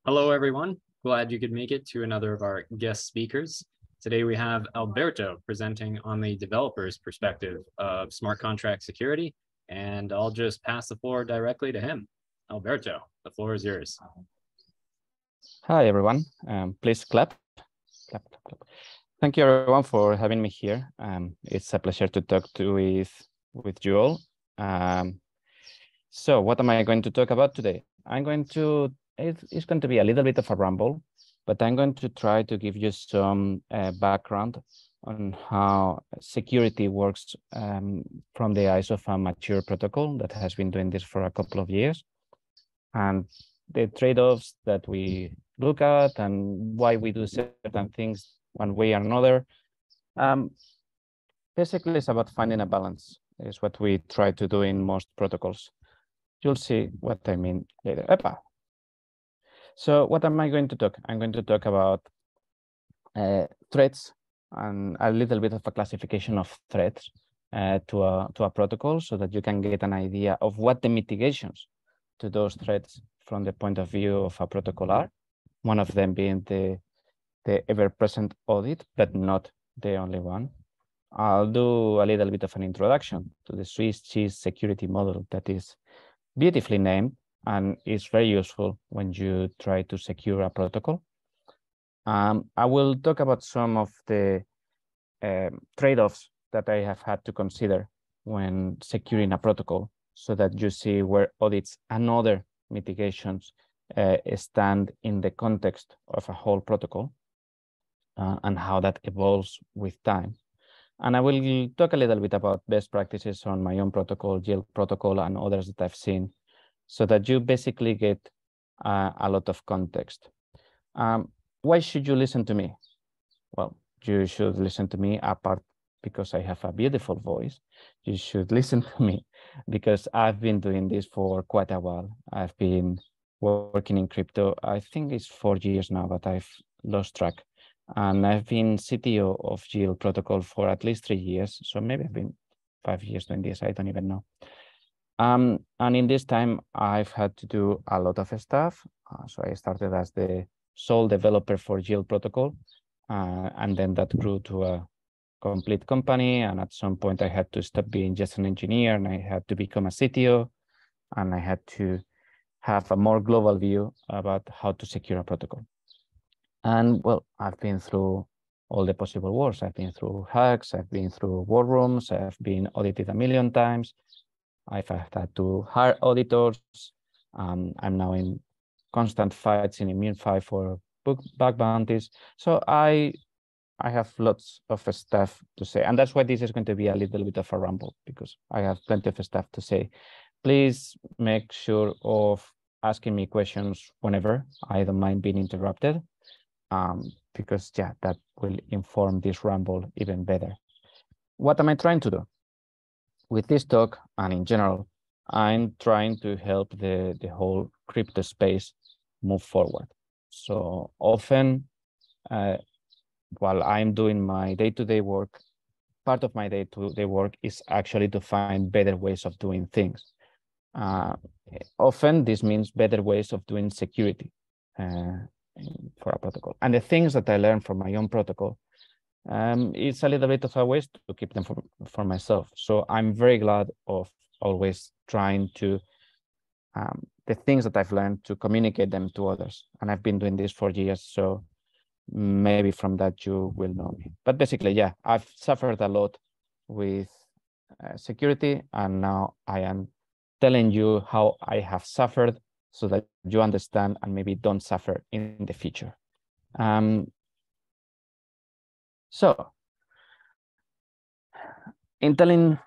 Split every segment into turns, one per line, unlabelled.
Hello, everyone. Glad you could make it to another of our guest speakers. Today we have Alberto presenting on the developer's perspective of smart contract security, and I'll just pass the floor directly to him. Alberto, the floor is yours.
Hi, everyone. Please clap. Clap, clap, clap. Thank you, everyone, for having me here. It's a pleasure to talk with you all. So what am I going to talk about today? It's going to be a little bit of a ramble, but I'm going to try to give you some background on how security works from the eyes of a mature protocol that has been doing this for a couple of years, and the trade-offs that we look at and why we do certain things one way or another. Basically, it's about finding a balance, is what we try to do in most protocols. You'll see what I mean later. Epa. So what am I going to talk? I'm going to talk about threats and a little bit of a classification of threats to a protocol so that you can get an idea of what the mitigations to those threats from the point of view of a protocol are. One of them being the ever-present audit, but not the only one. I'll do a little bit of an introduction to the Swiss cheese security model that is beautifully named and is very useful when you try to secure a protocol. I will talk about some of the trade-offs that I have had to consider when securing a protocol so that you see where audits and other mitigations stand in the context of a whole protocol and how that evolves with time. And I will talk a little bit about best practices on my own protocol, yAudit protocol, and others that I've seen, so that you basically get a lot of context. Why should you listen to me? Well, you should listen to me apart because I have a beautiful voice. You should listen to me because I've been doing this for quite a while. I've been working in crypto. I think it's 4 years now, but I've lost track. And I've been CTO of yAudit protocol for at least 3 years. So maybe I've been 5 years doing this. I don't even know. And in this time, I've had to do a lot of stuff. So I started as the sole developer for yAudit protocol. And then that grew to a complete company. And at some point, I had to stop being just an engineer and I had to become a CTO. And I had to have a more global view about how to secure a protocol. And well, I've been through all the possible wars. I've been through hacks, I've been through war rooms, I've been audited a million times. I've had to hire auditors. I'm now in constant fights in ImmuneFi for bug bounties. So I have lots of stuff to say. And that's why this is going to be a little bit of a ramble, because I have plenty of stuff to say. Please make sure of asking me questions whenever. I don't mind being interrupted. Because yeah, that will inform this ramble even better. What am I trying to do? With this talk and in general, I'm trying to help the whole crypto space move forward. So often, while I'm doing my day-to-day work, part of my day-to-day work is actually to find better ways of doing things. Often this means better ways of doing security. For a protocol. And the things that I learned from my own protocol, it's a little bit of a waste to keep them for myself. So I'm very glad of always trying to, the things that I've learned, to communicate them to others. And I've been doing this for years, so maybe from that you will know me. But basically, yeah, I've suffered a lot with security, and now I am telling you how I have suffered so that you understand and maybe don't suffer in the future. So in doing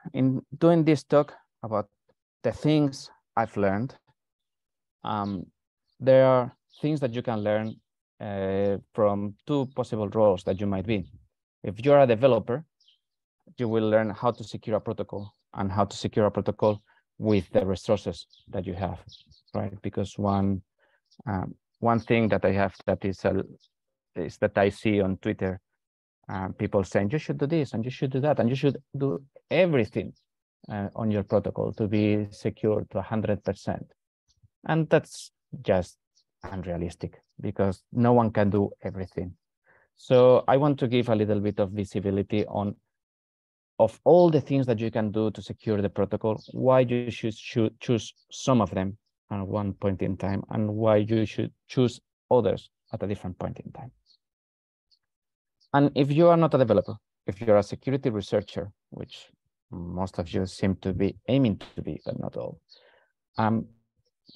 this talk about the things I've learned, there are things that you can learn from two possible roles that you might be. If you're a developer, you will learn how to secure a protocol and how to secure a protocol with the resources that you have, right? Because one thing that I have that is that I see on Twitter, people saying you should do this and you should do that and you should do everything on your protocol to be secure to 100%, and that's just unrealistic. because no one can do everything. So I want to give a little bit of visibility on of all the things that you can do to secure the protocol, why you should choose some of them at one point in time, and why you should choose others at a different point in time. And if you are not a developer, if you're a security researcher, which most of you seem to be aiming to be, but not all,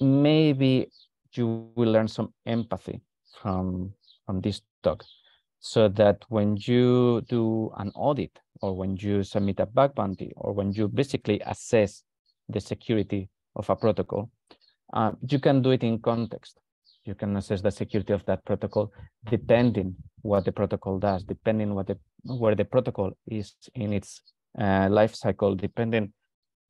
maybe you will learn some empathy from this talk, so that when you do an audit, or when you submit a bug bounty, or when you basically assess the security of a protocol, you can do it in context. You can assess the security of that protocol depending what the protocol does, depending where the protocol is in its life cycle, depending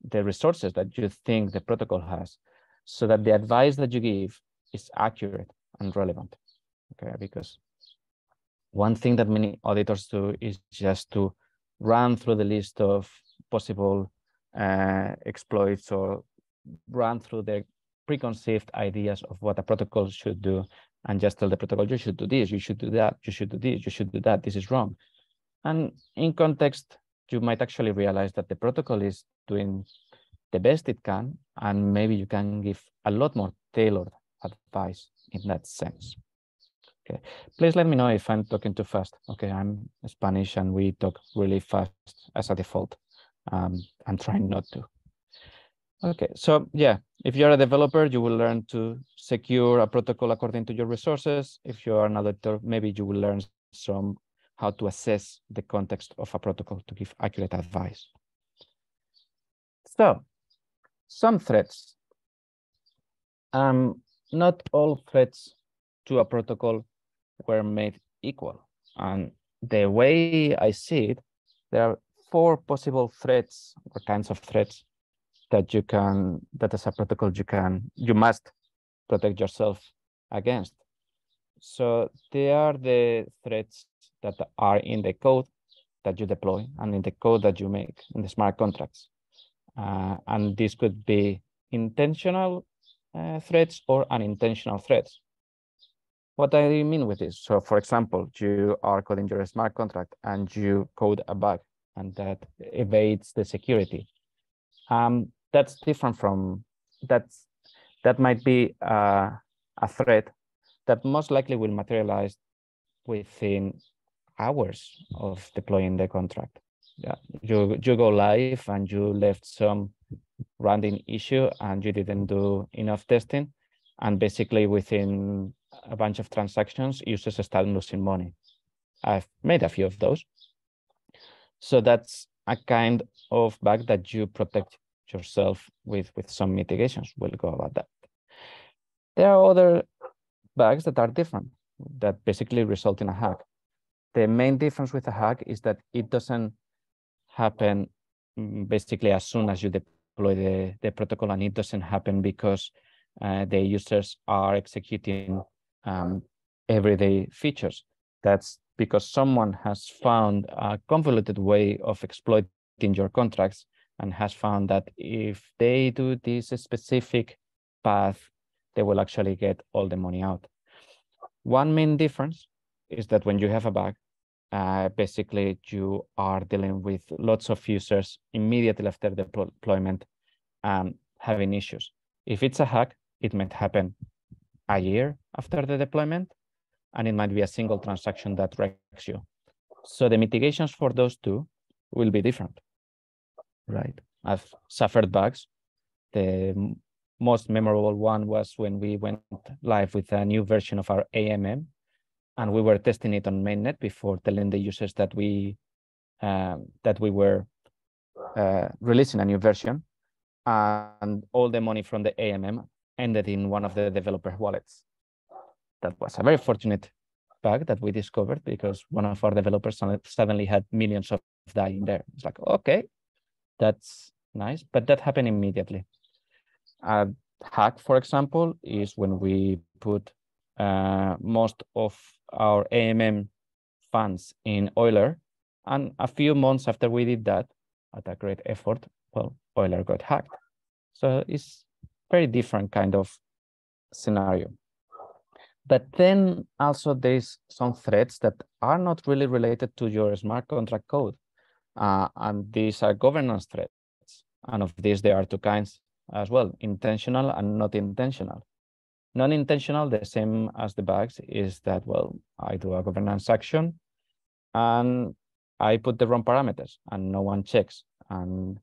the resources that you think the protocol has, so that the advice that you give is accurate and relevant. Okay, because one thing that many auditors do is just to run through the list of possible exploits, or run through their preconceived ideas of what a protocol should do, and just tell the protocol, you should do this, you should do that, you should do this, you should do that, this is wrong. And in context, you might actually realize that the protocol is doing the best it can, and maybe you can give a lot more tailored advice in that sense. Okay, please let me know if I'm talking too fast. Okay, I'm Spanish and we talk really fast as a default. I'm trying not to. Okay, so yeah, if you're a developer, you will learn to secure a protocol according to your resources. If you are an auditor, maybe you will learn some how to assess the context of a protocol to give accurate advice. So, some threats. Not all threats to a protocol were made equal. And the way I see it, there are 4 possible threats or kinds of threats that as a protocol you must protect yourself against. So they are the threats that are in the code that you deploy and in the code that you make in the smart contracts. And this could be intentional threats or unintentional threats. What I mean with this, so for example, you are coding your smart contract and you code a bug and that evades the security. That's different from, that might be a threat that most likely will materialize within hours of deploying the contract. Yeah, you go live and you left some random issue and you didn't do enough testing, and basically within a bunch of transactions, users start losing money. I've made a few of those. So that's a kind of bug that you protect yourself with some mitigations. We'll go about that. There are other bugs that are different, that basically result in a hack. The main difference with a hack is that it doesn't happen basically as soon as you deploy the protocol, and it doesn't happen because the users are executing everyday features. That's because someone has found a convoluted way of exploiting your contracts and has found that if they do this specific path, they will actually get all the money out. One main difference is that when you have a bug, basically you are dealing with lots of users immediately after the deployment having issues. If it's a hack, it might happen a year after the deployment, and it might be a single transaction that wrecks you. So the mitigations for those two will be different, right? I've suffered bugs. The most memorable one was when we went live with a new version of our AMM, and we were testing it on mainnet before telling the users that we were releasing a new version, and all the money from the AMM ended in one of the developer wallets. That was a very fortunate bug that we discovered, because one of our developers suddenly had millions of DAI in there. It's like, okay, that's nice, but that happened immediately. A hack, for example, is when we put most of our AMM funds in Euler, and a few months after we did that, at a great effort, well, Euler got hacked. So it's very different kind of scenario. But then also there's some threats that are not really related to your smart contract code. And these are governance threats. And of these, there are two kinds as well, intentional and not intentional. Non-intentional, the same as the bugs, is that, well, I do a governance action and I put the wrong parameters and no one checks. And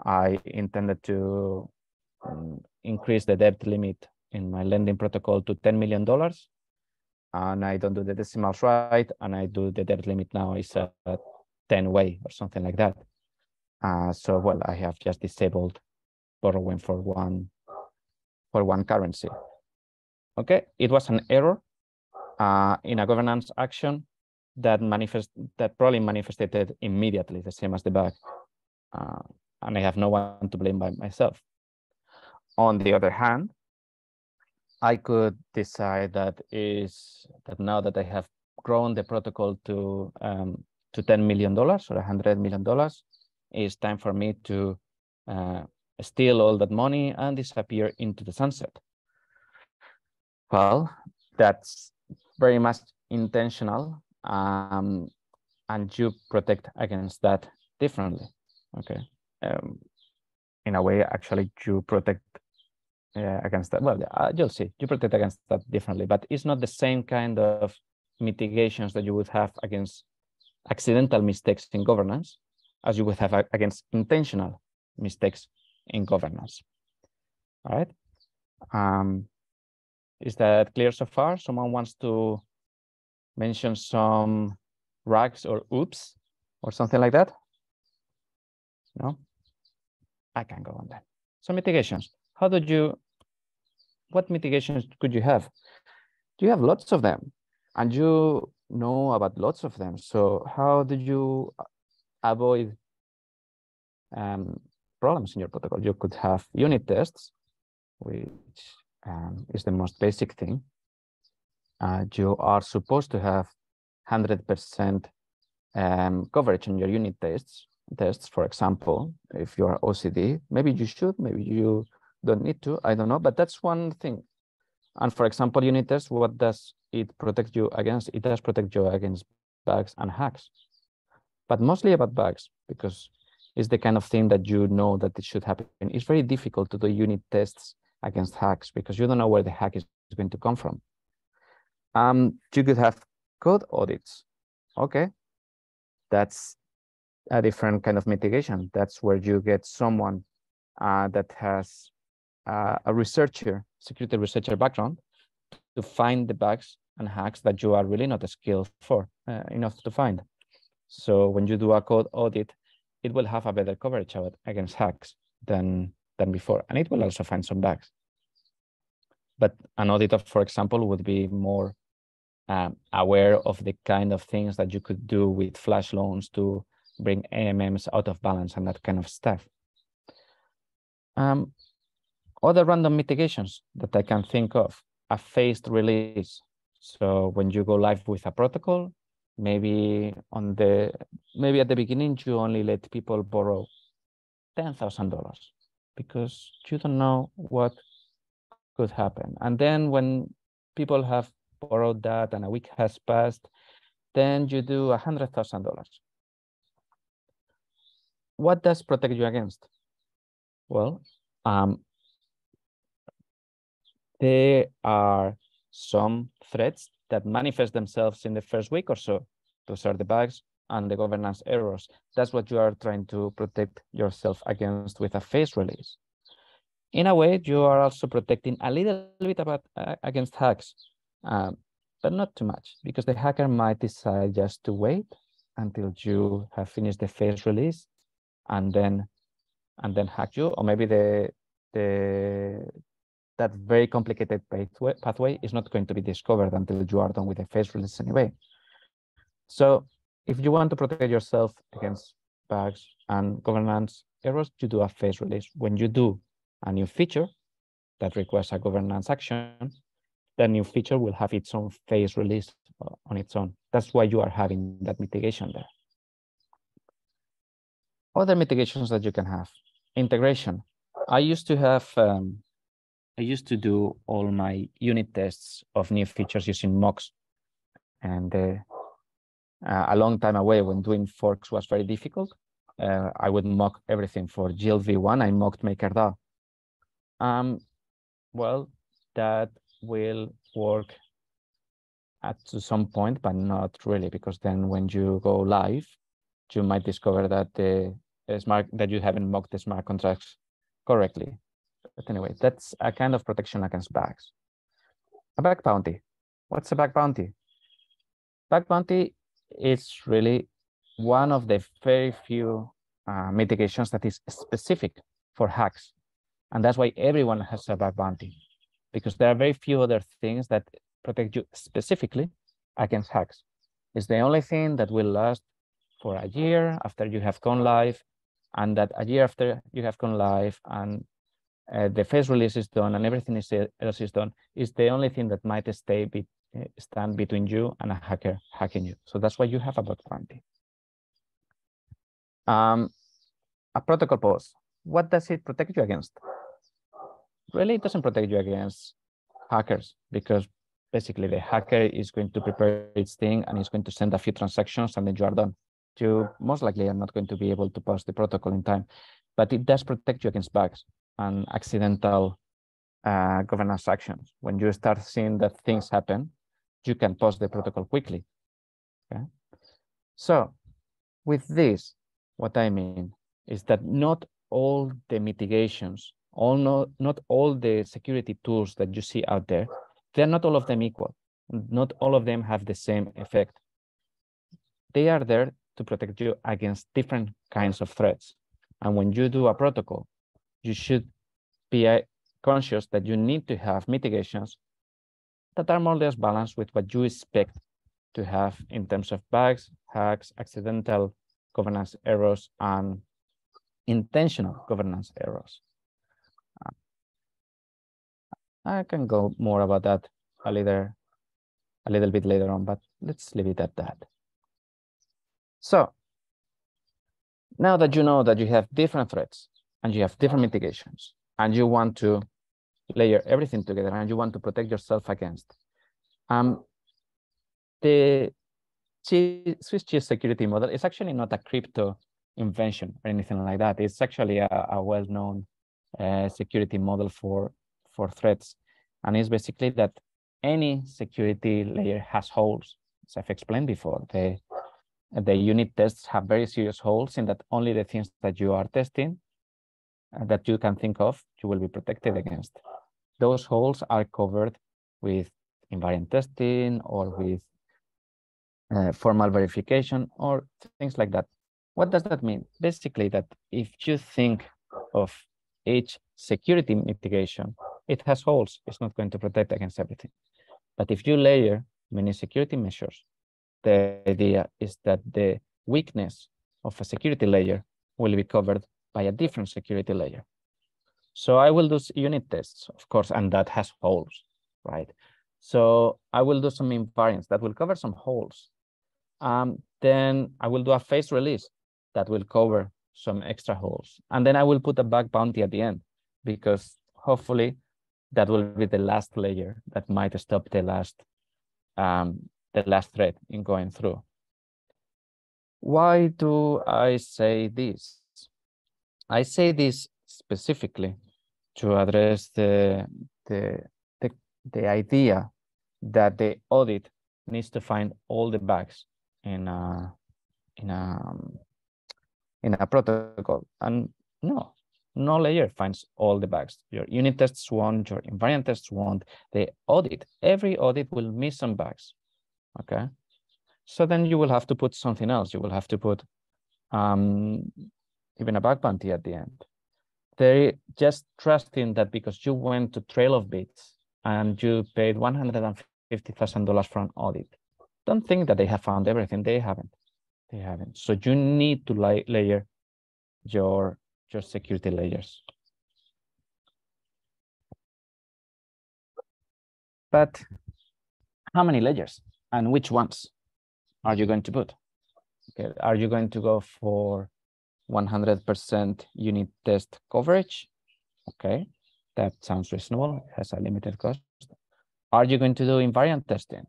I intended to increase the debt limit in my lending protocol to $10 million. And I don't do the decimals right. And I do the debt limit now is a 10 way or something like that. So, well, I have just disabled borrowing for one currency. Okay, it was an error in a governance action that probably manifested immediately, the same as the bug. And I have no one to blame by myself. On the other hand, I could decide that now that I have grown the protocol to $10 million or $100 million, it's time for me to steal all that money and disappear into the sunset. Well, that's very much intentional, and you protect against that differently. Okay, in a way, actually, you protect against that. Well, you'll see. You protect against that differently, but it's not the same kind of mitigations that you would have against accidental mistakes in governance as you would have against intentional mistakes in governance. All right. Is that clear so far? Someone wants to mention some rags or oops or something like that? No? I can go on then. So mitigations. What mitigations could you have? You have lots of them and you know about lots of them. So how do you avoid problems in your protocol? You could have unit tests, which is the most basic thing. You are supposed to have 100% coverage on your unit tests. For example, if you are OCD, maybe you should, maybe you don't need to, I don't know, but that's one thing. And for example, unit tests, what does it protect you against? It does protect you against bugs and hacks, but mostly about bugs, because it's the kind of thing that you know that it should happen. It's very difficult to do unit tests against hacks because you don't know where the hack is going to come from. You could have code audits. Okay, that's a different kind of mitigation. That's where you get someone that has a security researcher background to find the bugs and hacks that you are really not skilled for enough to find. So when you do a code audit, it will have a better coverage against hacks than before, and it will also find some bugs. But an auditor, for example, would be more aware of the kind of things that you could do with flash loans to bring AMMs out of balance and that kind of stuff. Other random mitigations that I can think of, a phased release. So when you go live with a protocol, maybe at the beginning, you only let people borrow $10,000 because you don't know what could happen. And then when people have borrowed that and a week has passed, then you do $100,000. What does protect you against? Well, there are some threats that manifest themselves in the first week or so. Those are the bugs and the governance errors. That's what you are trying to protect yourself against with a phase release. In a way, you are also protecting a little bit against hacks, but not too much, because the hacker might decide just to wait until you have finished the phase release and then hack you, or maybe that very complicated pathway is not going to be discovered until you are done with the phase release anyway. So if you want to protect yourself against bugs and governance errors, you do a phase release. When you do a new feature that requires a governance action, that new feature will have its own phase release on its own. That's why you are having that mitigation there. Other mitigations that you can have. Integration. I used to have I used to do all my unit tests of new features using mocks. And a long time away, when doing forks was very difficult, I would mock everything. For GLV1, I mocked MakerDAO. Well, that will work to some point, but not really, because then when you go live, you might discover that that you haven't mocked the smart contracts correctly. But anyway, that's a kind of protection against bugs. A bug bounty. What's a bug bounty? Bug bounty is really one of the very few mitigations that is specific for hacks. And that's why everyone has a bug bounty, because there are very few other things that protect you specifically against hacks. It's the only thing that will last for a year after you have gone live, and that a year after you have gone live and the phase release is done and everything else is done, is the only thing that might stand between you and a hacker hacking you. So that's why you have a bug bounty. A protocol pause. What does it protect you against? Really, it doesn't protect you against hackers, because basically the hacker is going to prepare its thing and it's going to send a few transactions and then you are done. You most likely are not going to be able to pause the protocol in time, but it does protect you against bugs and accidental governance actions. When you start seeing that things happen, you can pause the protocol quickly. Okay. So with this, what I mean is that not all the mitigations, not all the security tools that you see out there, they're not all of them equal. Not all of them have the same effect. They are there to protect you against different kinds of threats. And when you do a protocol, you should be conscious that you need to have mitigations that are more or less balanced with what you expect to have in terms of bugs, hacks, accidental governance errors, and intentional governance errors. I can go more about that a little bit later on, but let's leave it at that. So now that you know that you have different threats and you have different mitigations and you want to layer everything together and you want to protect yourself against, the Swiss cheese security model is actually not a crypto invention or anything like that. It's actually a well-known security model for threats. And it's basically that any security layer has holes. As I've explained before, the unit tests have very serious holes in that only the things that you are testing that you can think of, you will be protected against. Those holes are covered with invariant testing or with formal verification or things like that. What does that mean? Basically, that if you think of each security mitigation, it has holes. It's not going to protect against everything. But if you layer many security measures, the idea is that the weakness of a security layer will be covered by a different security layer. So I will do unit tests, of course, and that has holes, right? So I will do some invariants that will cover some holes. Then I will do a phase release that will cover some extra holes. And then I will put a bug bounty at the end, because hopefully that will be the last layer that might stop the last thread in going through. Why do I say this? I say this specifically to address the idea that the audit needs to find all the bugs in a protocol, and no layer finds all the bugs. Your unit tests won't, your invariant tests won't. The audit, every audit will miss some bugs. Okay, so then you will have to put something else. You will have to put even a bug bounty at the end. They're just trusting that because you went to Trail of Bits and you paid $150,000 for an audit, don't think that they have found everything. They haven't. They haven't. So you need to layer your security layers. But how many layers and which ones are you going to put? Okay, are you going to go for 100% unit test coverage? Okay, That sounds reasonable. It has a limited cost. Are you going to do invariant testing?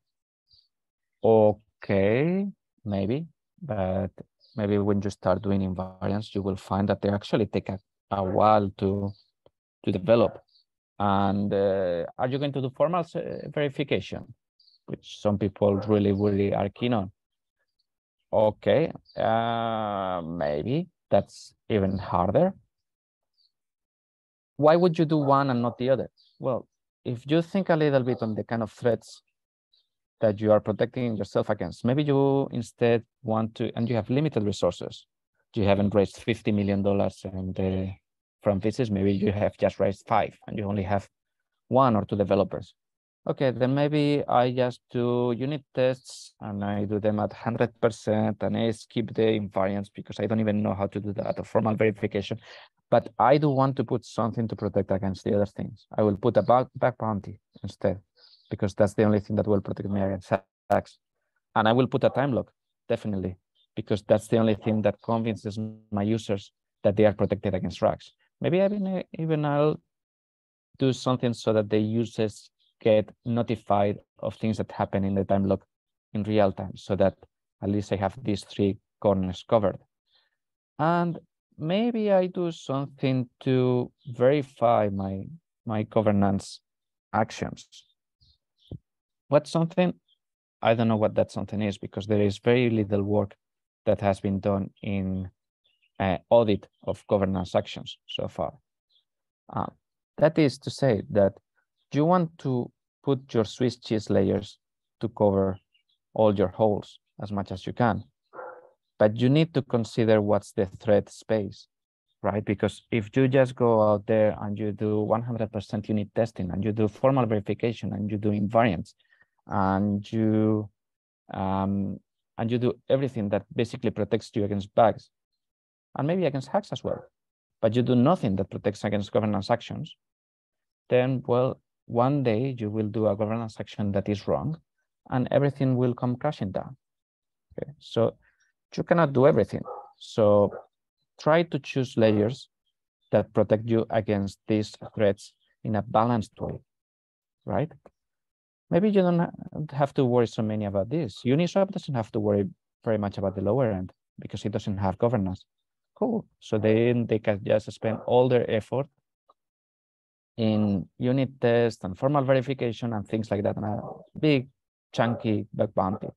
Okay, maybe, but maybe when you start doing invariants, you will find that they actually take a while to develop. And are you going to do formal verification, which some people really are keen on? Okay, maybe that's even harder. Why would you do one and not the other? Well, if you think a little bit on the kind of threats that you are protecting yourself against, maybe you instead want to, and you have limited resources. You haven't raised $50 million and from VCs, maybe you have just raised 5 and you only have 1 or 2 developers. Okay, then maybe I just do unit tests and I do them at 100% and I skip the invariants because I don't even know how to do that, or formal verification. But I do want to put something to protect against the other things. I will put a back bounty instead, because that's the only thing that will protect me against hacks. And I will put a time lock, definitely, because that's the only thing that convinces my users that they are protected against hacks. Maybe even I'll do something so that the users get notified of things that happen in the time lock in real time, so that at least I have these 3 corners covered. And maybe I do something to verify my governance actions. What's something? I don't know what that something is, because there is very little work that has been done in audit of governance actions so far. That is to say that you want to put your Swiss cheese layers to cover all your holes as much as you can. But you need to consider what's the threat space, right? Because if you just go out there and you do 100% unit testing and you do formal verification and you do invariants and you do everything that basically protects you against bugs and maybe against hacks as well, but you do nothing that protects against governance actions, then, well, one day you will do a governance action that is wrong and everything will come crashing down. Okay, so you cannot do everything. So try to choose layers that protect you against these threats in a balanced way, right? Maybe you don't have to worry so many about this. Uniswap doesn't have to worry very much about the lower end because it doesn't have governance. Cool. So then they can just spend all their effort in unit test and formal verification and things like that, and a big chunky bug bounty.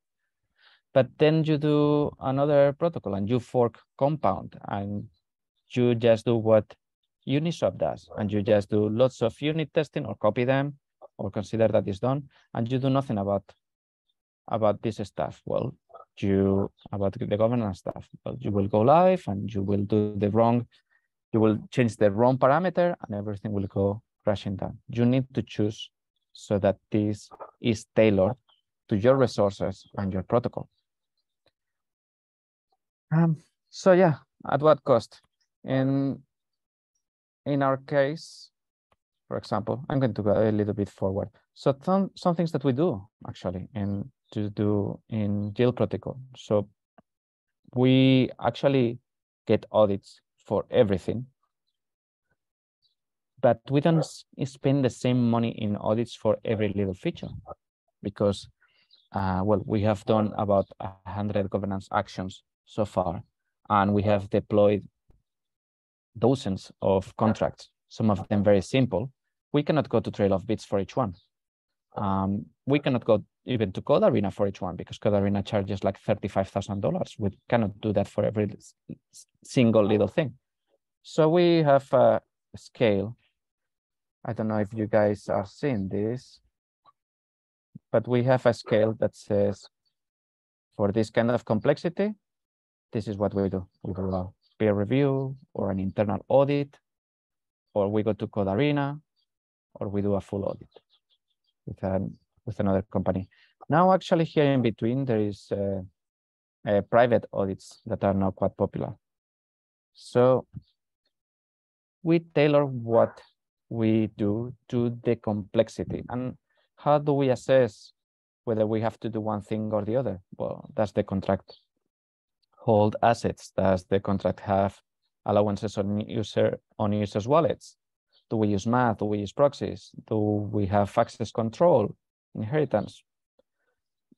But then you do another protocol and you fork Compound and you just do what Uniswap does, and you just do lots of unit testing or copy them or consider that is done, and you do nothing about this stuff. Well, about the governance stuff. Well, you will go live and you will do you will change the wrong parameter and everything will go crashing down. You need to choose so that this is tailored to your resources and your protocol. So yeah, at what cost? In our case, for example, I'm going to go a little bit forward. So some things that we do actually to do in Yield protocol. So we actually get audits for everything, but we don't spend the same money in audits for every little feature because, well, we have done about 100 governance actions so far, and we have deployed dozens of contracts, some of them very simple. We cannot go to trail of bits for each one. We cannot go even to Code Arena for each one because Code Arena charges like $35,000. We cannot do that for every single little thing. So we have a scale. I don't know if you guys are seeing this, but we have a scale that says for this kind of complexity, this is what we do. We do a peer review or an internal audit, or we go to Code Arena, or we do a full audit with another company. Now, actually, here in between, there is private audits that are now quite popular. So we tailor what we do to the complexity. And how do we assess whether we have to do one thing or the other? Well, does the contract hold assets? Does the contract have allowances on users' wallets? Do we use math? Do we use proxies? Do we have access control, inheritance?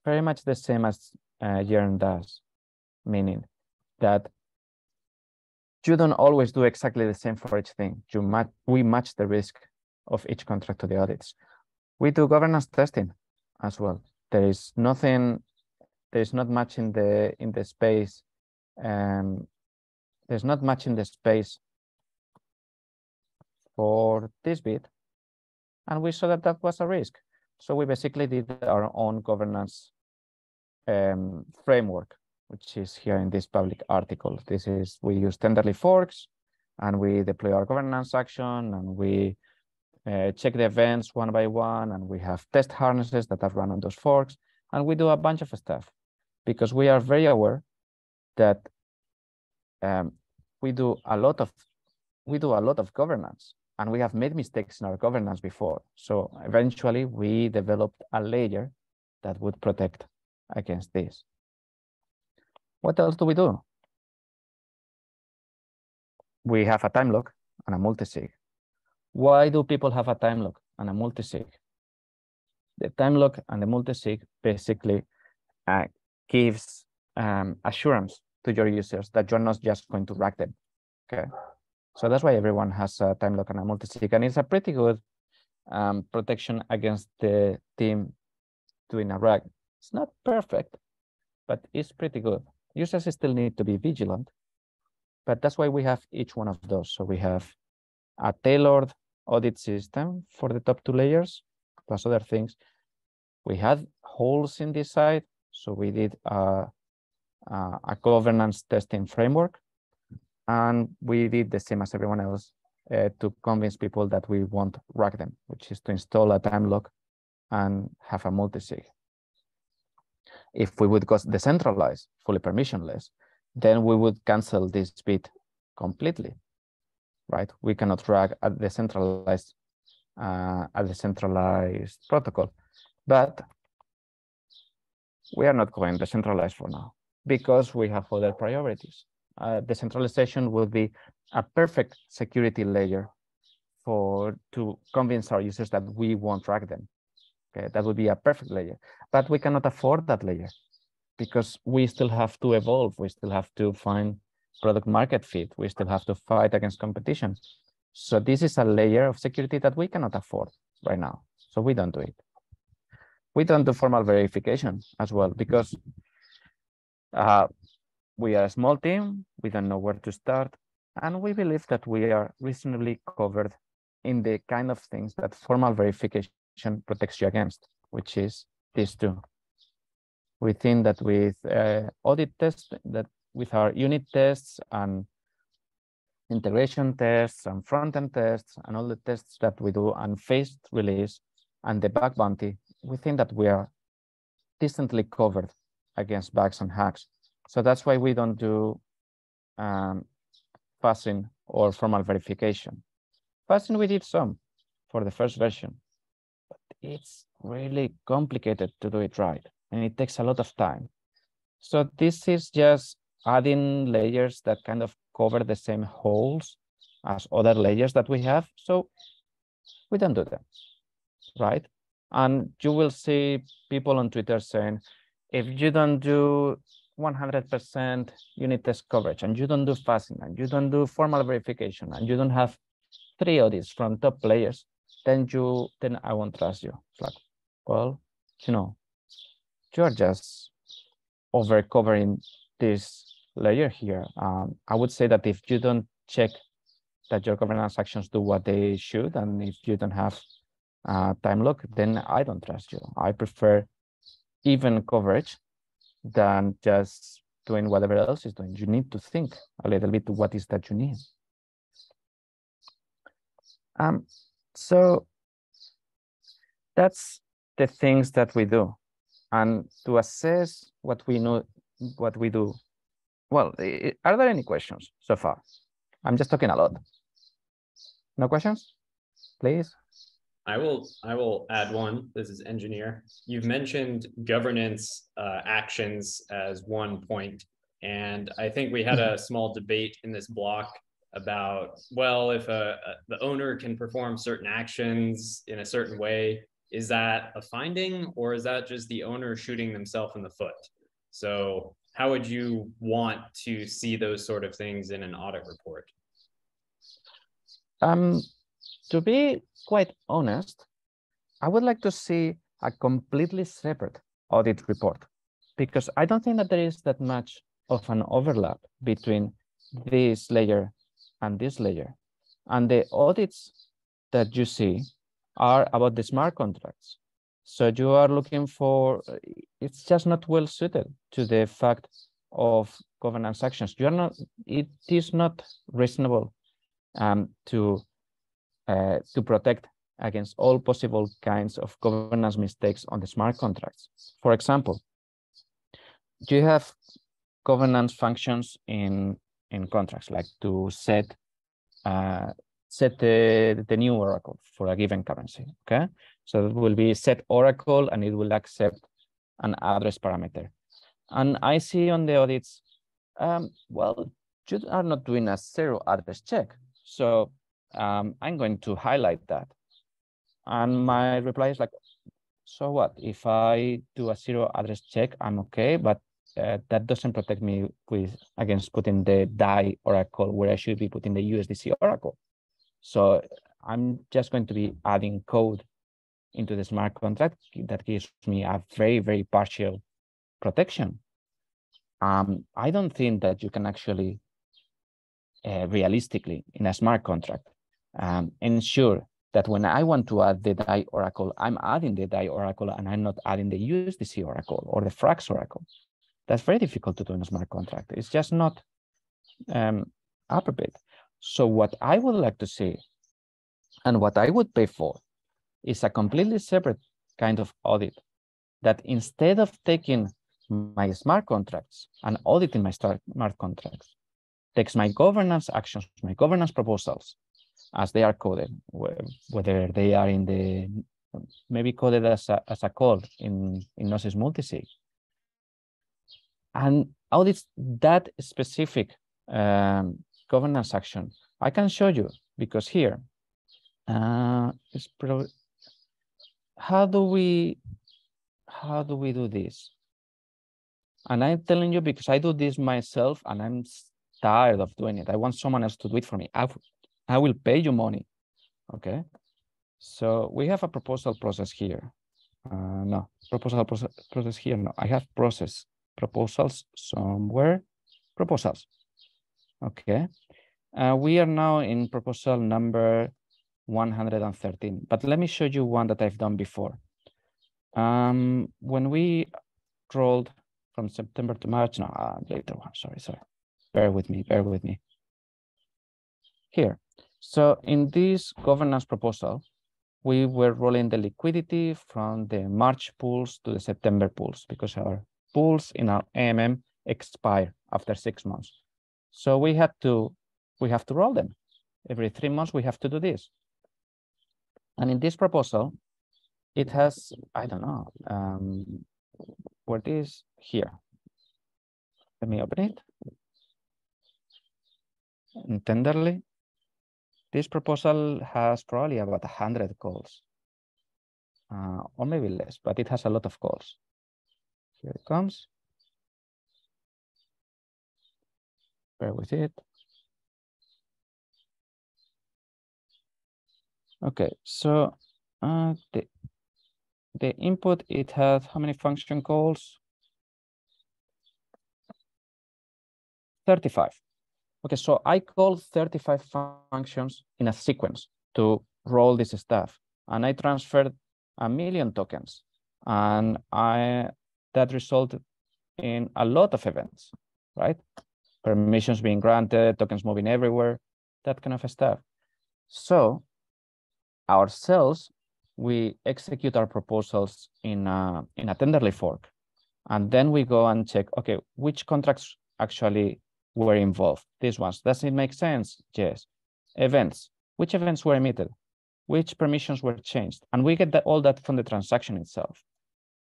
Very much the same as Yearn does, meaning that you don't always do exactly the same for each thing. We match the risk of each contract to the audits. We do governance testing as well. There is not much in the space. There's not much in the space for this bit, and we saw that that was a risk. So we basically did our own governance framework, which is here in this public article. We use tenderly forks, and we deploy our governance action, and we check the events one by one, and we have test harnesses that are run on those forks, and we do a bunch of stuff because we are very aware that we do a lot of governance, and we have made mistakes in our governance before. So eventually we developed a layer that would protect against this. What else do we do? We have a time lock and a multisig. Why do people have a time lock and a multisig? The time lock and the multisig basically gives assurance to your users that you're not just going to rack them. Okay, so that's why everyone has a time lock and a multisig, and it's a pretty good protection against the team doing a rack. It's not perfect, but it's pretty good. Users still need to be vigilant, but that's why we have each one of those. So we have a tailored audit system for the top 2 layers, plus other things. We had holes in this side, so we did a governance testing framework, and we did the same as everyone else to convince people that we won't rack them, which is to install a time lock and have a multisig. If we would go decentralized, fully permissionless, then we would cancel this bit completely, right? We cannot rack a decentralized protocol, but we are not going decentralized for now because we have other priorities. Decentralization will be a perfect security layer to convince our users that we won't rack them. Okay, that would be a perfect layer, but we cannot afford that layer because we still have to evolve. We still have to find product market fit. We still have to fight against competition. So this is a layer of security that we cannot afford right now. So we don't do it. We don't do formal verification as well because we are a small team. We don't know where to start. And we believe that we are reasonably covered in the kind of things that formal verification protects you against, which is these two. We think that with audit tests, that with our unit tests and integration tests and front-end tests and all the tests that we do and phased release and the bug bounty, we think that we are decently covered against bugs and hacks. So that's why we don't do fuzzing or formal verification. Fuzzing we did some for the first version, but it's really complicated to do it right, and it takes a lot of time. So this is just adding layers that kind of cover the same holes as other layers that we have. So we don't do them, right? And you will see people on Twitter saying, if you don't do 100% unit test coverage, and you don't do fuzzing, and you don't do formal verification, and you don't have 3 audits from top players, then I won't trust you. It's like, well, you're just over covering this layer here. I would say that if you don't check that your governance actions do what they should, and if you don't have time lock, then I don't trust you. I prefer even coverage than just doing whatever else is doing. You need to think a little bit to what is that you need. So that's the things that we do. And to assess what we know, what we do, well, are there any questions so far? I'm just talking a lot. No questions, please?
I will add one. This is engineer. You've mentioned governance actions as one point, and I think we had a small debate in this block about, well, if the owner can perform certain actions in a certain way, is that a finding, or is that just the owner shooting themselves in the foot? So how would you want to see those sort of things in an audit report?
To be quite honest, I would like to see a completely separate audit report, because I don't think that there is that much of an overlap between this layer and this layer. And the audits that you see are about the smart contracts. So you are looking for, it's just not well suited to the fact of governance actions. You are not, it is not reasonable to protect against all possible kinds of governance mistakes on the smart contracts. For example, you have governance functions in contracts, like to set the new oracle for a given currency. Okay, so it will be set oracle, and it will accept an address parameter. And I see on the audits, well, you are not doing a zero address check, so I'm going to highlight that. And my reply is like, so what? If I do a zero address check, I'm okay, but that doesn't protect me against putting the DAI oracle where I should be putting the USDC oracle. So I'm just going to be adding code into the smart contract that gives me a very, very partial protection. I don't think that you can actually realistically in a smart contract ensure that when I want to add the DAI oracle, I'm adding the DAI oracle and I'm not adding the USDC oracle or the Frax oracle. That's very difficult to do in a smart contract. It's just not appropriate. So what I would like to see and what I would pay for is a completely separate kind of audit that instead of taking my smart contracts and auditing my smart contracts, takes my governance actions, my governance proposals, as they are coded, whether they are in the, maybe coded as a call in Gnosis multisig, and audits that specific governance action. I can show you, because here, it's probably, how do we do this? And I'm telling you because I do this myself and I'm tired of doing it. I want someone else to do it for me. I will pay you money. Okay. So we have a proposal process here. No, proposal process here. No, I have process proposals somewhere. Proposals. Okay. We are now in proposal number 113, but let me show you one that I've done before. When we rolled from September to March, no, later one, sorry. Bear with me. Here. So in this governance proposal, we were rolling the liquidity from the March pools to the September pools because our pools in our AMM expire after 6 months. So we have to roll them. Every 3 months, we have to do this. And in this proposal, it has, I don't know, where it is here. Let me open it. And tenderly, this proposal has probably about 100 calls, or maybe less, but it has a lot of calls. Here it comes. Bear with it. Okay, so the input, it had how many function calls? 35. Okay, so I called 35 functions in a sequence to roll this stuff, and I transferred 1 million tokens, and that resulted in a lot of events, right? Permissions being granted, tokens moving everywhere, that kind of stuff. So ourselves, we execute our proposals in a tenderly fork, and then we go and check, okay, which contracts actually were involved? These ones. Does it make sense? Yes. Events. Which events were emitted? Which permissions were changed? And we get all that from the transaction itself.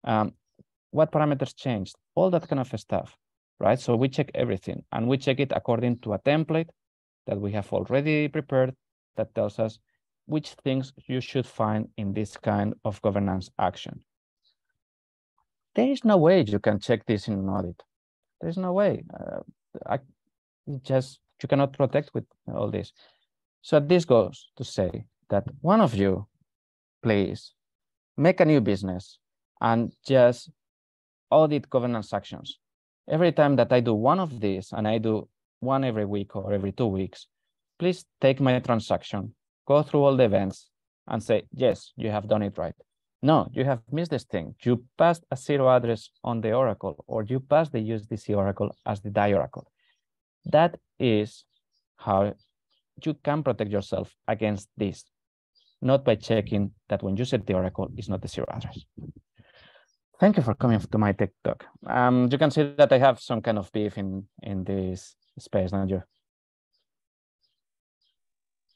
What parameters changed? All that kind of stuff, right? So we check everything, and we check it according to a template that we have already prepared that tells us which things you should find in this kind of governance action. There is no way you can check this in an audit. There's no way. You cannot protect with all this. So this goes to say that one of you, please make a new business and just audit governance actions. Every time that I do one of these, and I do one every week or every 2 weeks, please take my transaction, go through all the events and say, yes, you have done it right. No, you have missed this thing. You passed a 0 address on the Oracle, or you passed the USDC Oracle as the DAI Oracle. That is how you can protect yourself against this, not by checking that when you set the Oracle, it's not the 0 address. Thank you for coming to my tech talk. You can see that I have some kind of beef in this space, don't you?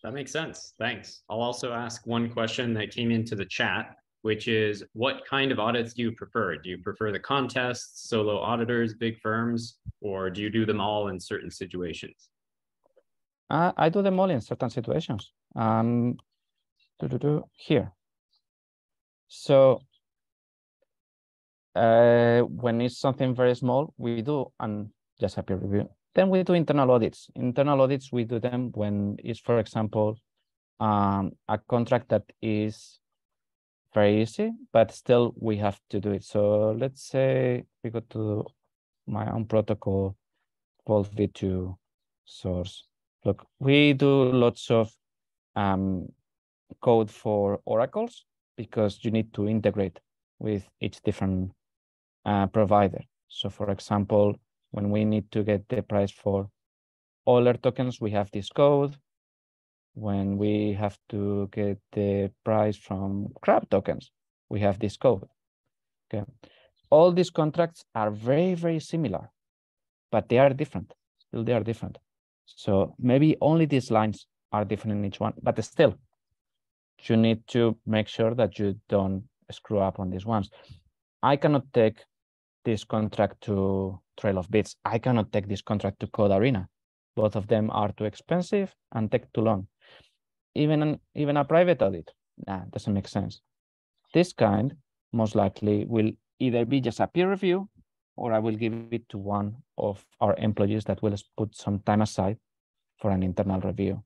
That makes sense. Thanks. I'll also ask one question that came into the chat, which is, what kind of audits do you prefer? Do you prefer the contests, solo auditors, big firms, or do you do them all in certain situations?
I do them all in certain situations. Here. So when it's something very small, we do just a peer review. Then we do internal audits. Internal audits, we do them when it's, for example, a contract that is very easy, but still we have to do it. So let's say we go to my own protocol, Vault V2 source. Look, we do lots of code for oracles because you need to integrate with each different provider. So for example, when we need to get the price for Euler tokens, we have this code. When we have to get the price from crab tokens, we have this code. Okay. All these contracts are very, very similar, but they are different. Still, they are different. So maybe only these lines are different in each one, but still, you need to make sure that you don't screw up on these ones. I cannot take this contract to Trail of Bits. I cannot take this contract to Code Arena. Both of them are too expensive and take too long. Even a private audit, doesn't make sense. This kind most likely will either be just a peer review, or I will give it to one of our employees that will put some time aside for an internal review.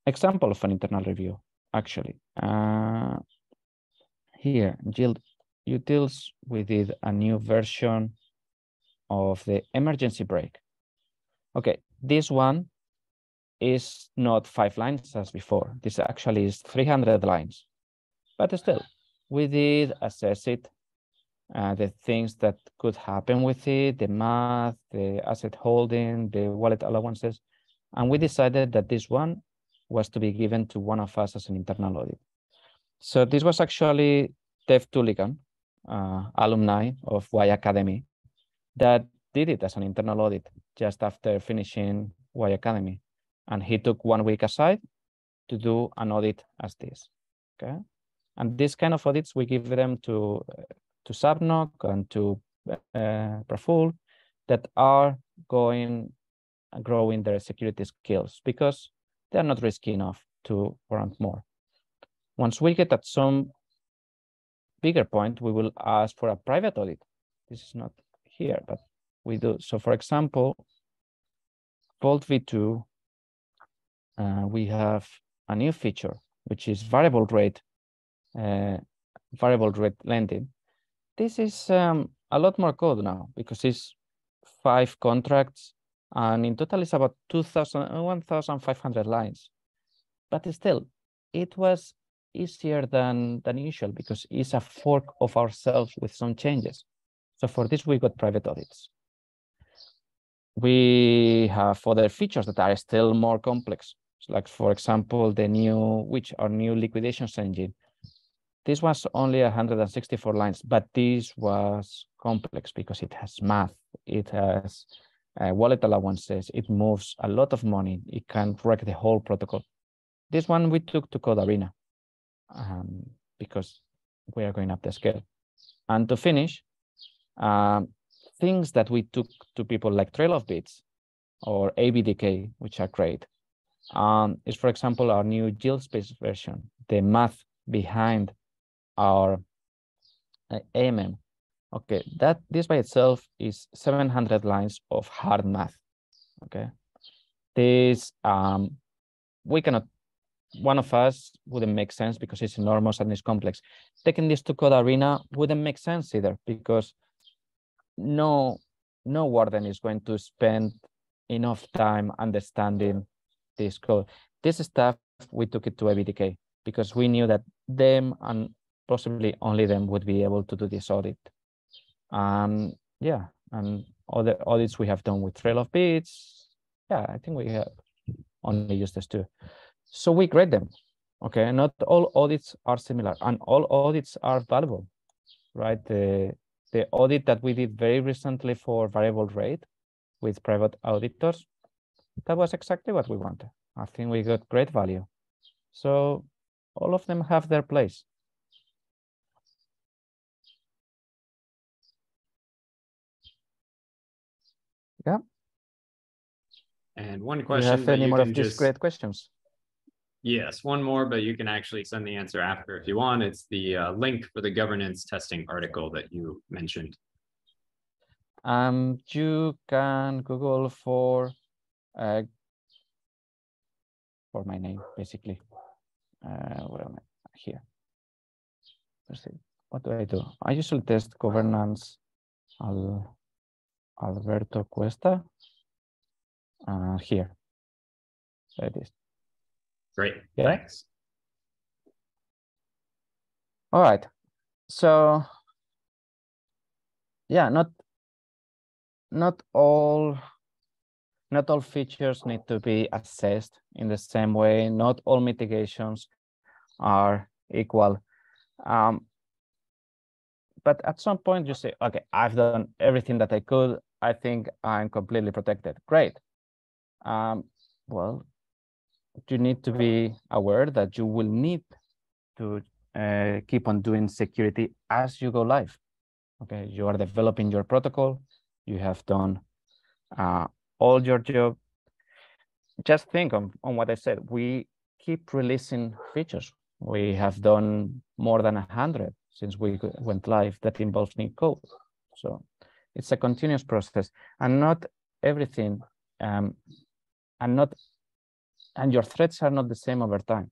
Example of an internal review, actually. Here, Utils, we did a new version of the emergency brake. Okay, this one is not 5 lines as before. This actually is 300 lines. But still, we did assess it, the things that could happen with it, the math, the asset holding, the wallet allowances. And we decided that this one was to be given to one of us as an internal audit. So this was actually Dev Tuligan, alumni of yAcademy, that did it as an internal audit just after finishing yAcademy. And he took 1 week aside to do an audit as this. Okay. And this kind of audits, we give them to Subnoc and to Praful that are growing their security skills because they're not risky enough to warrant more. Once we get at some bigger point, we will ask for a private audit. This is not here, but we do. So for example, Vault V2, we have a new feature, which is variable rate lending. This is a lot more code now because it's 5 contracts, and in total it's about 1,500 lines. But still, it was easier than usual because it's a fork of ourselves with some changes. So for this, we got private audits. We have other features that are still more complex. Like, for example, our new liquidations engine. This was only 164 lines, but this was complex because it has math, it has wallet allowances, it moves a lot of money, it can wreck the whole protocol. This one we took to Code Arena because we are going up the scale. And to finish, things that we took to people like Trail of Bits, or ABDK, which are great. Is, for example, our new yield-based version, the math behind our AMM. Okay, this by itself is 700 lines of hard math. Okay, this we cannot. One of us wouldn't make sense because it's enormous and it's complex. Taking this to code arena wouldn't make sense either, because no warden is going to spend enough time understanding this code. This stuff, we took it to ABDK because we knew that them and possibly only them would be able to do this audit. Yeah, and other audits we have done with trail of bits. Yeah, I think we have only used this too. So we grade them. Okay, not all audits are similar and all audits are valuable, right? The audit that we did very recently for variable rate with private auditors, that was exactly what we wanted. I think we got great value. So all of them have their place. Yeah.
And one question.
You have any more of these great questions?
Yes, one more, but you can actually send the answer after if you want. It's the link for the governance testing article that you mentioned.
You can Google for my name, basically. Where am I? Here. Let's see. What do? I usually test governance Alberto Cuesta. Here. There it is.
Great.
Yeah.
Thanks.
All right. So yeah, not all features need to be assessed in the same way. Not all mitigations are equal. But at some point you say, okay, I've done everything that I could. I think I'm completely protected. Great. Well, you need to be aware that you will need to keep on doing security as you go live. Okay, you are developing your protocol. You have done all your job. Just think on what I said. We keep releasing features. We have done more than 100 since we went live that involves new code. So it's a continuous process, and not everything, and your threats are not the same over time,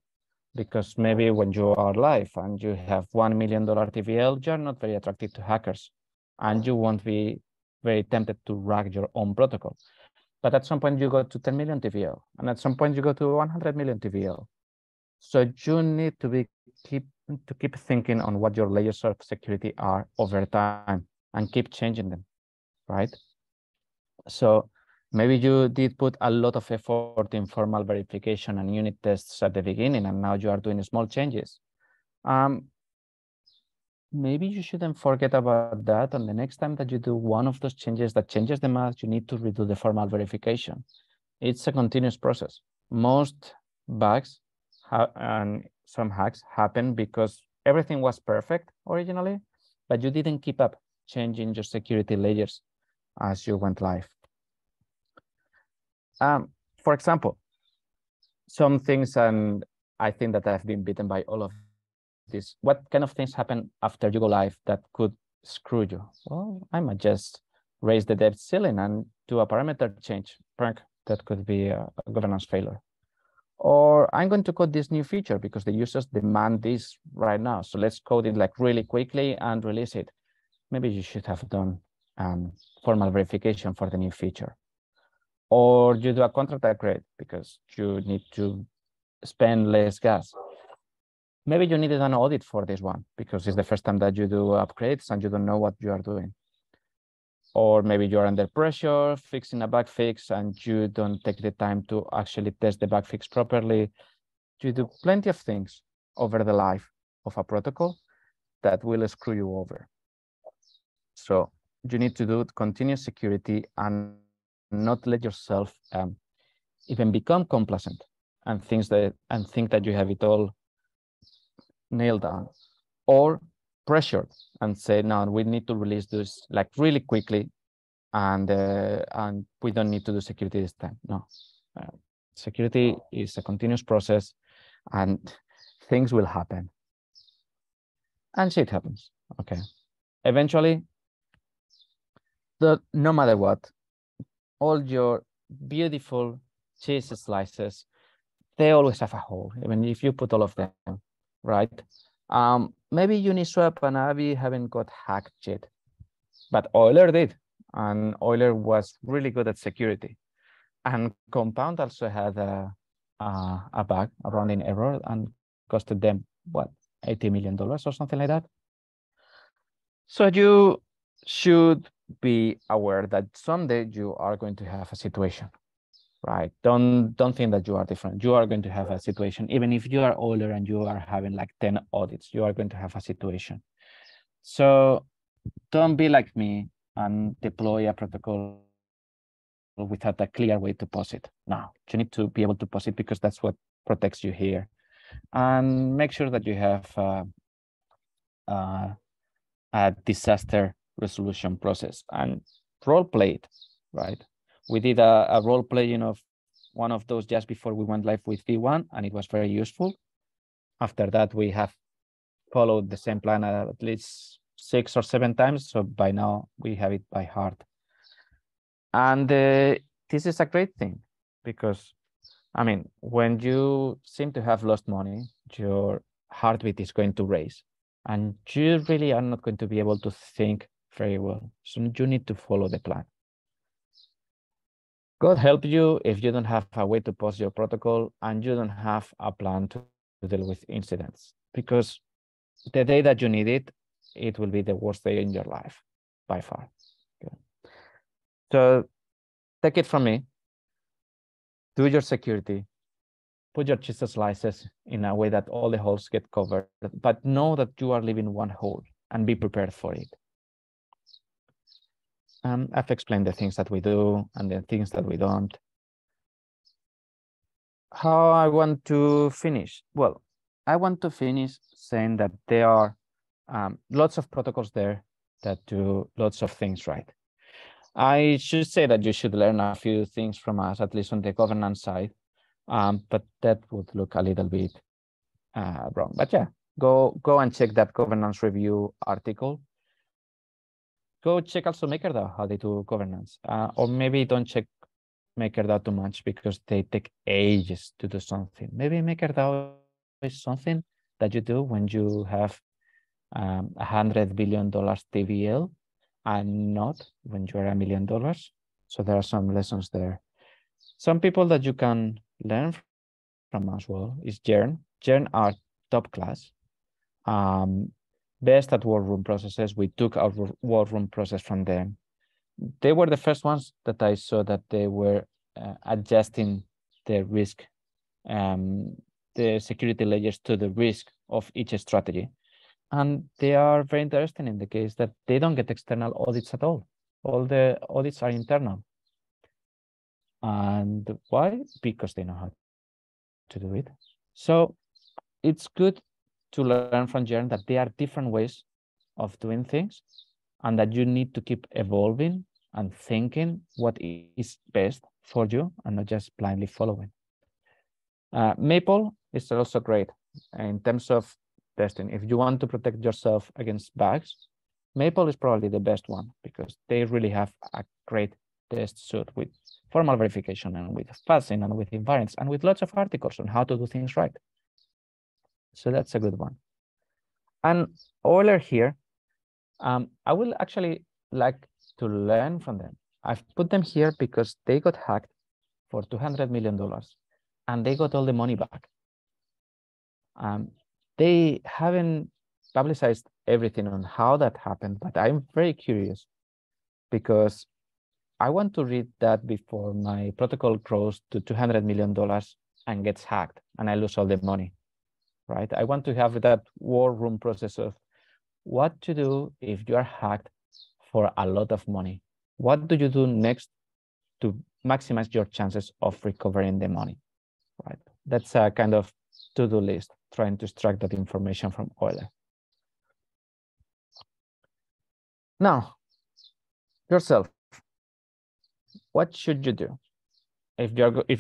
because maybe when you are live and you have $1 million TVL, you're not very attractive to hackers, and you won't be very tempted to rack your own protocol. But at some point you go to 10 million TVL, and at some point you go to 100 million TVL. So you need to keep thinking on what your layers of security are over time and keep changing them, right? So maybe you did put a lot of effort in formal verification and unit tests at the beginning, and now you are doing small changes. Maybe you shouldn't forget about that. And the next time that you do one of those changes that changes the math, you need to redo the formal verification. It's a continuous process. Most bugs and some hacks happen because everything was perfect originally, but you didn't keep up changing your security layers as you went live. For example, some things, and I think that I've been bitten by all of this. What kind of things happen after you go live that could screw you? Well, I might just raise the debt ceiling and do a parameter change. That could be a governance failure. Or I'm going to code this new feature because the users demand this right now. So let's code it like really quickly and release it. Maybe you should have done formal verification for the new feature. Or you do a contract upgrade because you need to spend less gas. Maybe you needed an audit for this one because it's the first time that you do upgrades and you don't know what you are doing. Or maybe you're under pressure fixing a bug fix and you don't take the time to actually test the bug fix properly. You do plenty of things over the life of a protocol that will screw you over. So you need to do continuous security and not let yourself even become complacent and think that you have it all nailed down, or pressured and say, no, we need to release this like really quickly and we don't need to do security this time. No, security is a continuous process, and things will happen, and shit happens. Okay, eventually, no matter what, all your beautiful cheese slices, they always have a hole, even if you put all of them, right? Maybe Uniswap and Avi haven't got hacked yet, but Euler did, and Euler was really good at security. And Compound also had a bug, a rounding error, and costed them, what, $80 million or something like that? So you should be aware that someday you are going to have a situation, right? Don't think that you are different. You are going to have a situation. Even if you are older and you are having like 10 audits, you are going to have a situation. So don't be like me and deploy a protocol without a clear way to pause it. No, you need to be able to pause it because that's what protects you here. And make sure that you have a disaster resolution process and role play it, right? We did a role playing of one of those just before we went live with V1, and it was very useful. After that, we have followed the same plan at least 6 or 7 times. So by now we have it by heart. And this is a great thing because, I mean, when you seem to have lost money, your heartbeat is going to race and you really are not going to be able to think very well. So you need to follow the plan. God help you if you don't have a way to pause your protocol and you don't have a plan to deal with incidents, because the day that you need it, it will be the worst day in your life by far. Okay. So take it from me, do your security, put your cheese slices in a way that all the holes get covered, but know that you are leaving one hole and be prepared for it. I've explained the things that we do and the things that we don't. How I want to finish? Well, I want to finish saying that there are lots of protocols there that do lots of things right. I should say that you should learn a few things from us, at least on the governance side, but that would look a little bit wrong. But yeah, go and check that governance review article. Go check also MakerDAO, how they do governance, or maybe don't check MakerDAO too much because they take ages to do something. Maybe MakerDAO is something that you do when you have $100 billion TVL and not when you're $1 million. So there are some lessons there. Some people that you can learn from as well is Jern. Jern are top class. Best at war room processes. We took our war room process from them. They were the first ones that I saw that they were adjusting the risk, the security layers to the risk of each strategy. And they are very interesting in the case that they don't get external audits at all. All the audits are internal. And why? Because they know how to do it. So it's good to learn from Jern that there are different ways of doing things and that you need to keep evolving and thinking what is best for you and not just blindly following. Maple is also great in terms of testing. If you want to protect yourself against bugs, Maple is probably the best one because they really have a great test suite with formal verification and with fuzzing and with invariants and with lots of articles on how to do things right. So that's a good one. And Euler here, I will actually like to learn from them. I've put them here because they got hacked for $200 million and they got all the money back. They haven't publicized everything on how that happened, but I'm very curious because I want to read that before my protocol grows to $200 million and gets hacked and I lose all the money, right? I want to have that war room process of what to do if you are hacked for a lot of money. What do you do next to maximize your chances of recovering the money, right? That's a kind of to-do list, trying to extract that information from Euler. Now, yourself, what should you do if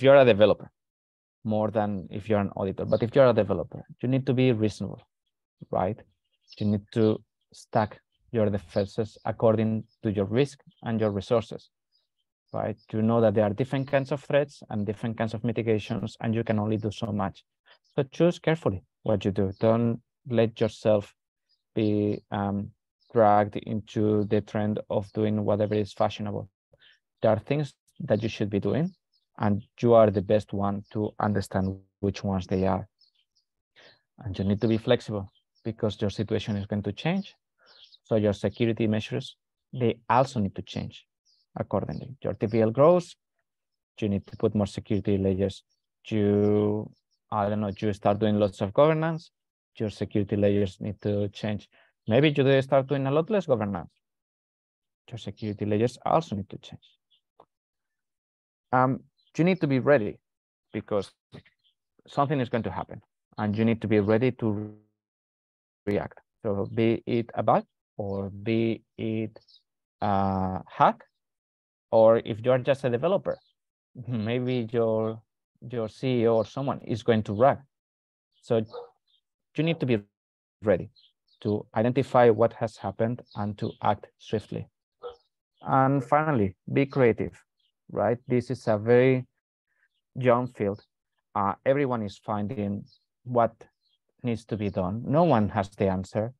you're a developer, more than if you're an auditor? But if you're a developer, you need to be reasonable, right? You need to stack your defenses according to your risk and your resources, right? You know that there are different kinds of threats and different kinds of mitigations, and you can only do so much. So choose carefully what you do. Don't let yourself be dragged into the trend of doing whatever is fashionable. There are things that you should be doing, and you are the best one to understand which ones they are. And you need to be flexible because your situation is going to change. So your security measures, they also need to change accordingly. Your TPL grows, you need to put more security layers. I don't know, you start doing lots of governance, your security layers need to change. Maybe you start doing a lot less governance. Your security layers also need to change. You need to be ready because something is going to happen and you need to be ready to react. So be it a bug or be it a hack, or if you're just a developer, maybe your CEO or someone is going to run. So you need to be ready to identify what has happened and to act swiftly. And finally, be creative, right? This is a very young field. Everyone is finding what needs to be done. No one has the answer.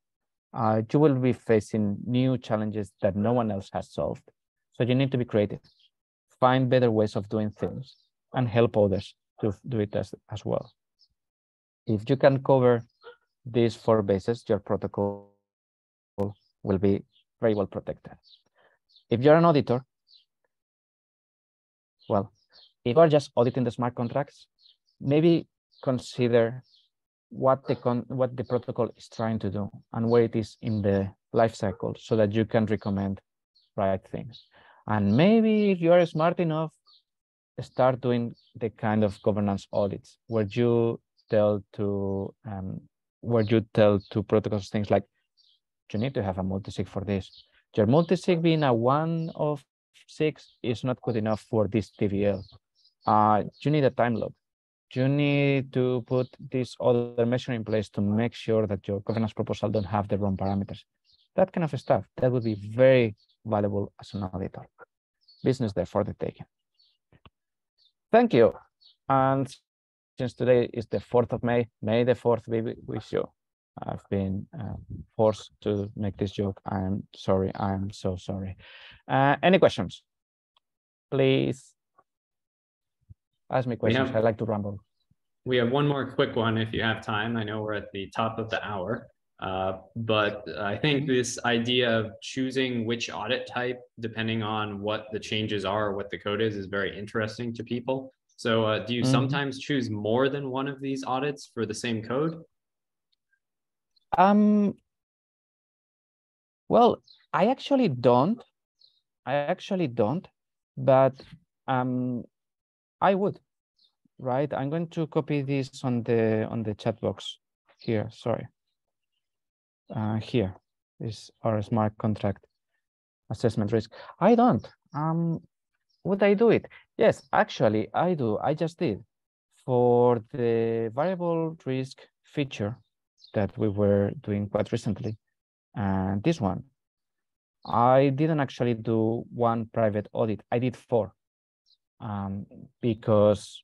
You will be facing new challenges that no one else has solved. So you need to be creative, find better ways of doing things, and help others to do it as well. If you can cover these 4 bases, your protocol will be very well protected. If you're an auditor, well, if you are just auditing the smart contracts, maybe consider what the protocol is trying to do and where it is in the life cycle so that you can recommend right things. And maybe if you are smart enough, start doing the kind of governance audits where you tell to protocols things like, you need to have a multisig for this. Your multisig being a 1 of 6 is not good enough for this TVL. You need a time log. You need to put this other measure in place to make sure that your governance proposal don't have the wrong parameters. That kind of stuff, that would be very valuable as an auditor. Business there for the taking. Thank you. And since today is the 4th of May, May the 4th be with you. I've been forced to make this joke. I'm sorry. I'm so sorry. Any questions? Please ask me questions. I like to ramble.
We have one more quick one if you have time. I know we're at the top of the hour, but I think this idea of choosing which audit type, depending on what the changes are or what the code is very interesting to people. So do you sometimes choose more than one of these audits for the same code?
Well, I actually don't, but I would, right? I'm going to copy this on the chat box here. Sorry. Here is our smart contract assessment risk. I don't. Would I do it? Yes, actually, I do. I just did. For the variable risk feature that we were doing quite recently, and this one, I didn't actually do one private audit. I did 4 because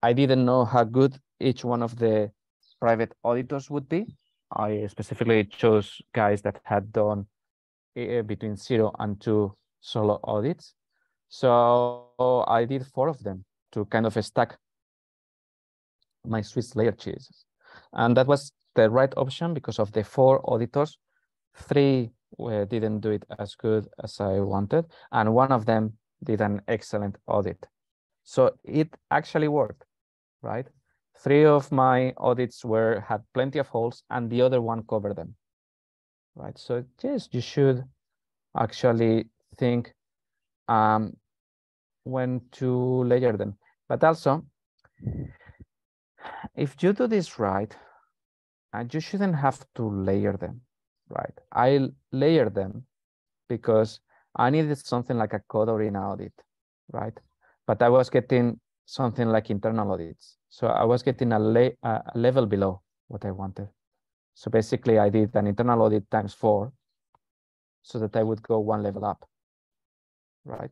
I didn't know how good each one of the private auditors would be. I specifically chose guys that had done between 0 and 2 solo audits. So I did 4 of them to kind of stack my Swiss layer cheeses. And that was the right option because of the 4 auditors. 3 didn't do it as good as I wanted, and 1 of them did an excellent audit. So it actually worked, right? 3 of my audits had plenty of holes, and the other 1 covered them, right? So yes, you should actually think when to layer them. But also, if you do this right, you shouldn't have to layer them, right? I layer them because I needed something like a code or an audit right? But I was getting something like internal audits. So I was getting a level below what I wanted. So basically I did an internal audit times 4 so that I would go 1 level up, right?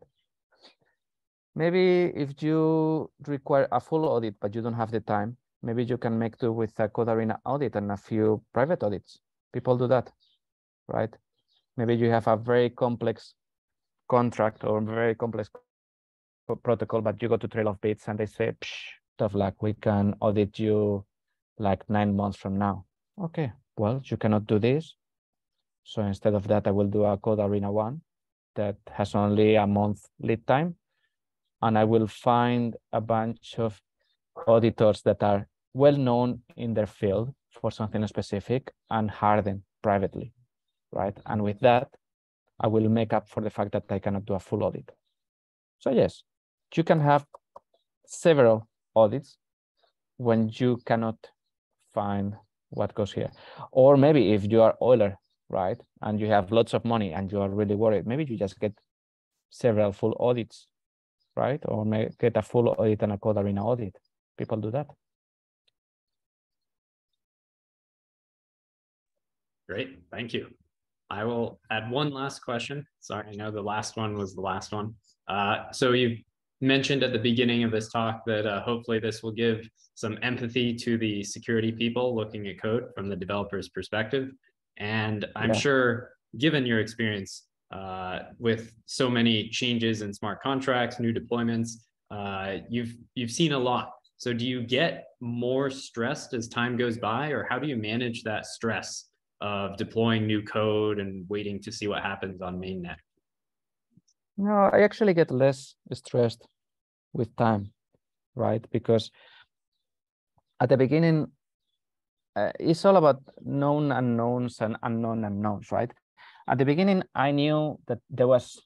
Maybe if you require a full audit, but you don't have the time, maybe you can make do with a Code Arena audit and a few private audits. People do that, right? Maybe you have a very complex contract or very complex protocol, but you go to Trail of Bits and they say, tough luck, we can audit you like 9 months from now. Okay, well, you cannot do this. So instead of that, I will do a Code Arena 1 that has only a month lead time. And I will find a bunch of auditors that are well known in their field for something specific and hire them privately, right? And with that, I will make up for the fact that I cannot do a full audit. So yes, you can have several audits when you cannot find what goes here. Or maybe if you are oiler, right, and you have lots of money and you are really worried, maybe you just get several full audits, right? Or get a full audit and a Code Arena audit. People do that.
Great, thank you. I will add one last question. Sorry, I know the last one was the last one. So you mentioned at the beginning of this talk that hopefully this will give some empathy to the security people looking at code from the developer's perspective. And I'm sure, given your experience with so many changes in smart contracts, new deployments, you've seen a lot. So do you get more stressed as time goes by, or how do you manage that stress of deploying new code and waiting to see what happens on mainnet?
No, I actually get less stressed with time, right? Because at the beginning, it's all about known unknowns and unknown unknowns, right? At the beginning, I knew that there was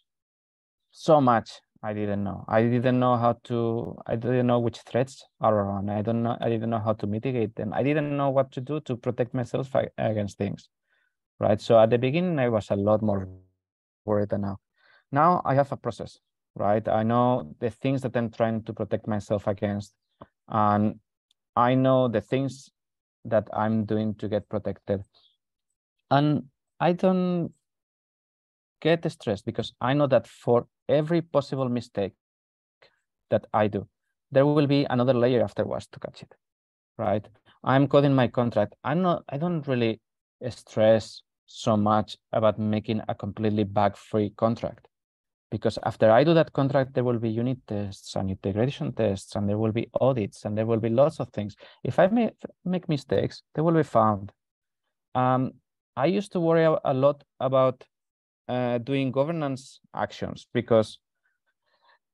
so much I didn't know. I didn't know which threats are around. I didn't know how to mitigate them. I didn't know what to do to protect myself against things, right? So at the beginning, I was a lot more worried than now. Now I have a process, right? I know the things that I'm trying to protect myself against, and I know the things that I'm doing to get protected. And I don't get stressed because I know that for every possible mistake that I do, there will be another layer afterwards to catch it, right? I'm coding my contract. I don't really stress so much about making a completely bug-free contract, because after I do that contract, there will be unit tests and integration tests, and there will be audits, and there will be lots of things. If I make mistakes, they will be found. I used to worry a lot about doing governance actions because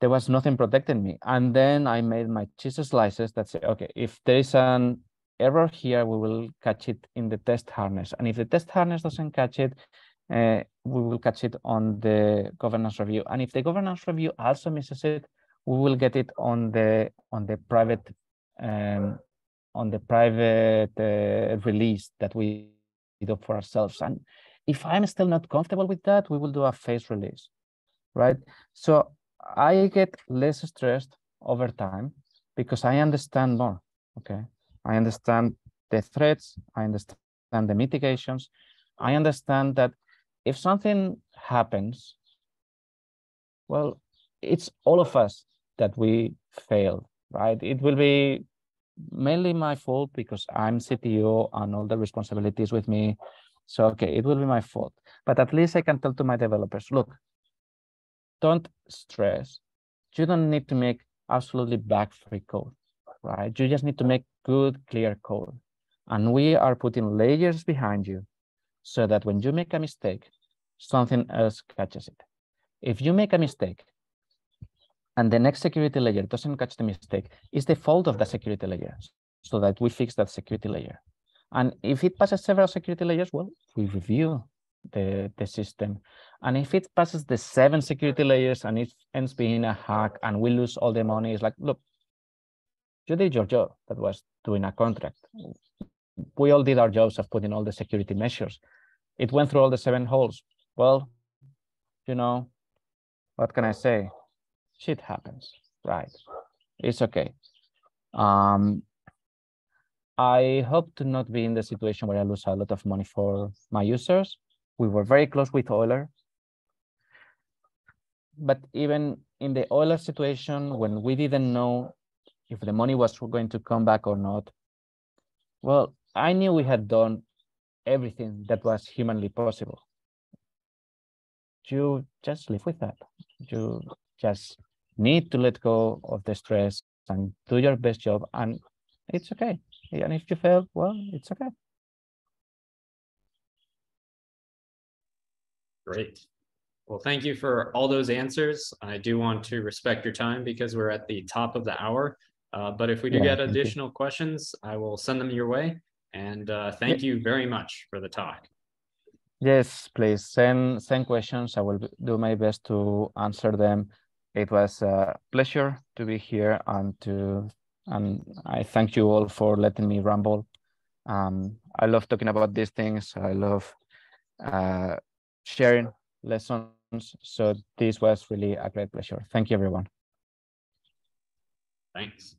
there was nothing protecting me. And then I made my cheese slices that say, okay, if there is an error here, we will catch it in the test harness. And if the test harness doesn't catch it, we will catch it on the governance review. And if the governance review also misses it, we will get it on the private release that we do for ourselves. And if I'm still not comfortable with that, we will do a phase release, right? So I get less stressed over time because I understand more, okay? I understand the threats, I understand the mitigations, I understand that if something happens, well, it's all of us that we failed, right? It will be mainly my fault because I'm CTO and all the responsibilities with me. So, okay, it will be my fault. But at least I can tell to my developers, look, don't stress. You don't need to make absolutely bug-free code, right? You just need to make good, clear code. And we are putting layers behind you so that when you make a mistake, something else catches it. If you make a mistake and the next security layer doesn't catch the mistake, it's the fault of the security layer, so that we fix that security layer. And if it passes several security layers, well, we review the system. And if it passes the 7 security layers and it ends being a hack and we lose all the money, it's like, look, you did your job. That was doing a contract. We all did our jobs of putting all the security measures. It went through all the 7 holes. Well, you know, what can I say? shit happens, right? It's okay. I hope to not be in the situation where I lose a lot of money for my users. We were very close with Euler. But even in the Euler situation, when we didn't know if the money was going to come back or not, well, I knew we had done everything that was humanly possible. You just live with that. You just need to let go of the stress and do your best job, and it's okay. And if you fail, well, it's okay.
Great. Well, thank you for all those answers. I do want to respect your time because we're at the top of the hour. But if we do get additional questions, I will send them your way. And thank you very much for the talk.
Yes, please send questions. I will do my best to answer them. It was a pleasure to be here, and I thank you all for letting me ramble. I love talking about these things. I love sharing lessons. So this was really a great pleasure. Thank you, everyone.
Thanks.